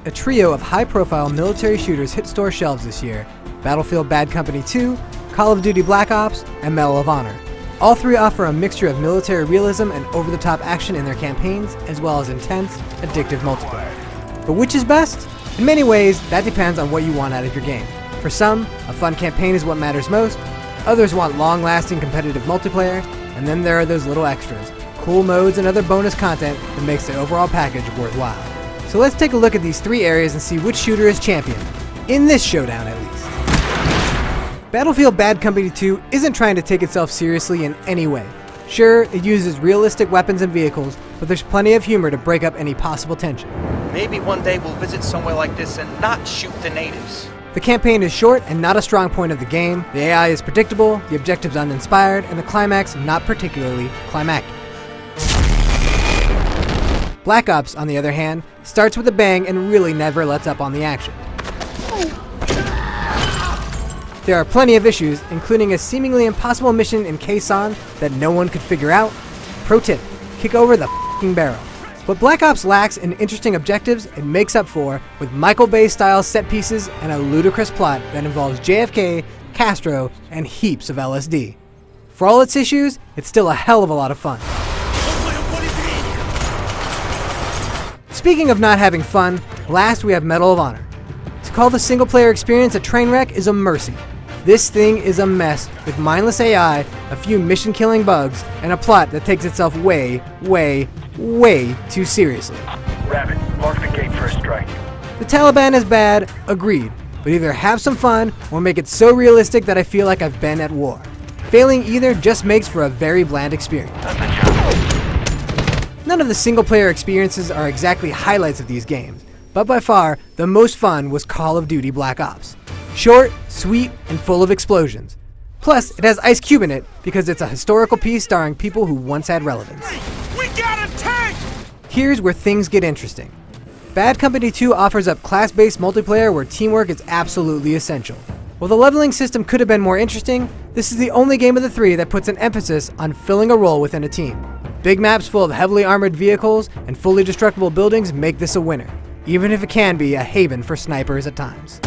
a trio of high-profile military shooters hit store shelves this year: Battlefield Bad Company 2, Call of Duty Black Ops, and Medal of Honor. All three offer a mixture of military realism and over-the-top action in their campaigns, as well as intense, addictive multiplayer. But which is best? In many ways, that depends on what you want out of your game. For some, a fun campaign is what matters most. Others want long-lasting competitive multiplayer, and then there are those little extras, cool modes and other bonus content that makes the overall package worthwhile. So let's take a look at these three areas and see which shooter is champion, in this showdown at least. Battlefield Bad Company 2 isn't trying to take itself seriously in any way. Sure, it uses realistic weapons and vehicles, but there's plenty of humor to break up any possible tension. Maybe one day we'll visit somewhere like this and not shoot the natives. The campaign is short and not a strong point of the game, the AI is predictable, the objectives uninspired, and the climax not particularly climactic. Black Ops, on the other hand, starts with a bang and really never lets up on the action. There are plenty of issues, including a seemingly impossible mission in Quezon that no one could figure out. Pro tip, kick over the f***ing barrel. What Black Ops lacks in interesting objectives, it makes up for with Michael Bay-style set pieces and a ludicrous plot that involves JFK, Castro, and heaps of LSD. For all its issues, it's still a hell of a lot of fun. Speaking of not having fun, last we have Medal of Honor. To call the single-player experience a train wreck is a mercy. This thing is a mess with mindless AI, a few mission-killing bugs, and a plot that takes itself way, way, way too seriously. Rabbit, mark the gate for a strike. The Taliban is bad, agreed, but either have some fun or make it so realistic that I feel like I've been at war. Failing either just makes for a very bland experience. None of the single-player experiences are exactly highlights of these games, but by far, the most fun was Call of Duty Black Ops. Short, sweet, and full of explosions. Plus, it has Ice Cube in it because it's a historical piece starring people who once had relevance. We got a tank! Here's where things get interesting. Bad Company 2 offers up class-based multiplayer where teamwork is absolutely essential. While the leveling system could have been more interesting, this is the only game of the three that puts an emphasis on filling a role within a team. Big maps full of heavily armored vehicles and fully destructible buildings make this a winner, even if it can be a haven for snipers at times.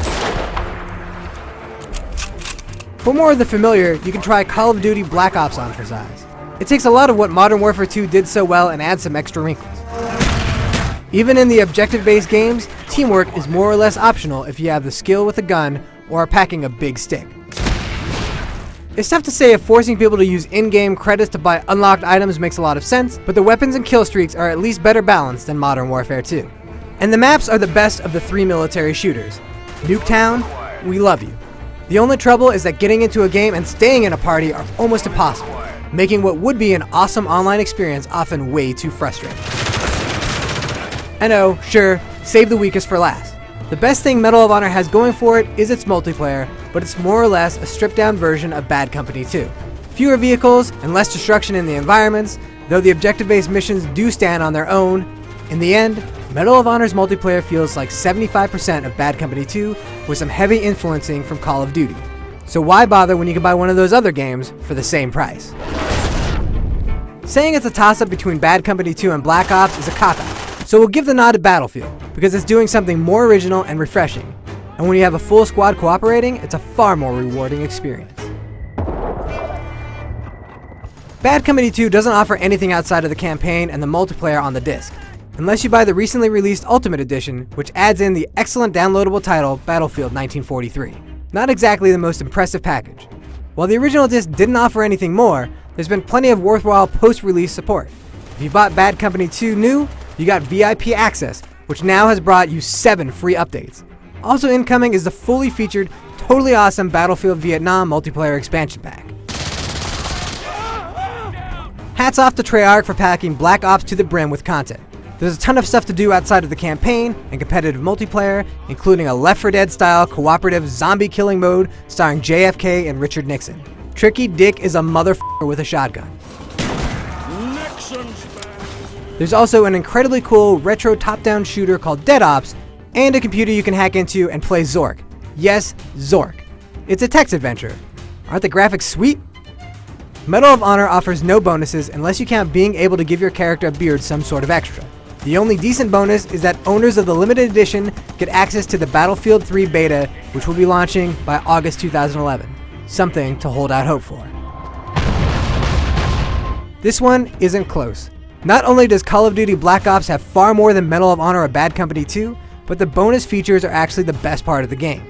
For more of the familiar, you can try Call of Duty Black Ops on for size. It takes a lot of what Modern Warfare 2 did so well and adds some extra wrinkles. Even in the objective-based games, teamwork is more or less optional if you have the skill with a gun or are packing a big stick. It's tough to say if forcing people to use in-game credits to buy unlocked items makes a lot of sense, but the weapons and kill streaks are at least better balanced than Modern Warfare 2. And the maps are the best of the three military shooters. Nuketown, we love you. The only trouble is that getting into a game and staying in a party are almost impossible, making what would be an awesome online experience often way too frustrating. I know, sure, save the weakest for last. The best thing Medal of Honor has going for it is its multiplayer, but it's more or less a stripped-down version of Bad Company 2. Fewer vehicles and less destruction in the environments, though the objective-based missions do stand on their own. In the end, Medal of Honor's multiplayer feels like 75% of Bad Company 2 with some heavy influencing from Call of Duty. So why bother when you can buy one of those other games for the same price? Saying it's a toss-up between Bad Company 2 and Black Ops is a cop-out, so we'll give the nod to Battlefield, because it's doing something more original and refreshing. And when you have a full squad cooperating, it's a far more rewarding experience. Bad Company 2 doesn't offer anything outside of the campaign and the multiplayer on the disc, unless you buy the recently released Ultimate Edition, which adds in the excellent downloadable title Battlefield 1943. Not exactly the most impressive package. While the original disc didn't offer anything more, there's been plenty of worthwhile post-release support. If you bought Bad Company 2 new, you got VIP access, which now has brought you 7 free updates. Also incoming is the fully featured, totally awesome Battlefield Vietnam multiplayer expansion pack. Hats off to Treyarch for packing Black Ops to the brim with content. There's a ton of stuff to do outside of the campaign and competitive multiplayer, including a Left 4 Dead style cooperative zombie killing mode starring JFK and Richard Nixon. Tricky Dick is a motherfucker with a shotgun. There's also an incredibly cool retro top-down shooter called Dead Ops, and a computer you can hack into and play Zork. Yes, Zork. It's a text adventure. Aren't the graphics sweet? Medal of Honor offers no bonuses unless you count being able to give your character a beard some sort of extra. The only decent bonus is that owners of the limited edition get access to the Battlefield 3 beta, which will be launching by August 2011. Something to hold out hope for. This one isn't close. Not only does Call of Duty Black Ops have far more than Medal of Honor or Bad Company 2, but the bonus features are actually the best part of the game.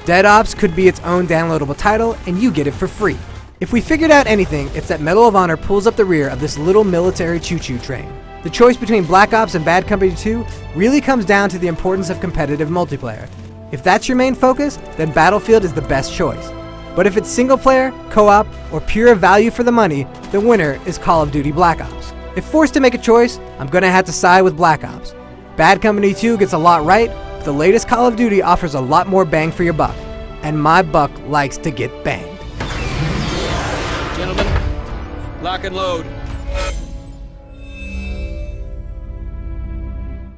Dead Ops could be its own downloadable title, and you get it for free. If we figured out anything, it's that Medal of Honor pulls up the rear of this little military choo-choo train. The choice between Black Ops and Bad Company 2 really comes down to the importance of competitive multiplayer. If that's your main focus, then Battlefield is the best choice. But if it's single player, co-op, or pure value for the money, the winner is Call of Duty Black Ops. If forced to make a choice, I'm gonna have to side with Black Ops. Bad Company 2 gets a lot right, but the latest Call of Duty offers a lot more bang for your buck. And my buck likes to get banged. Gentlemen, lock and load.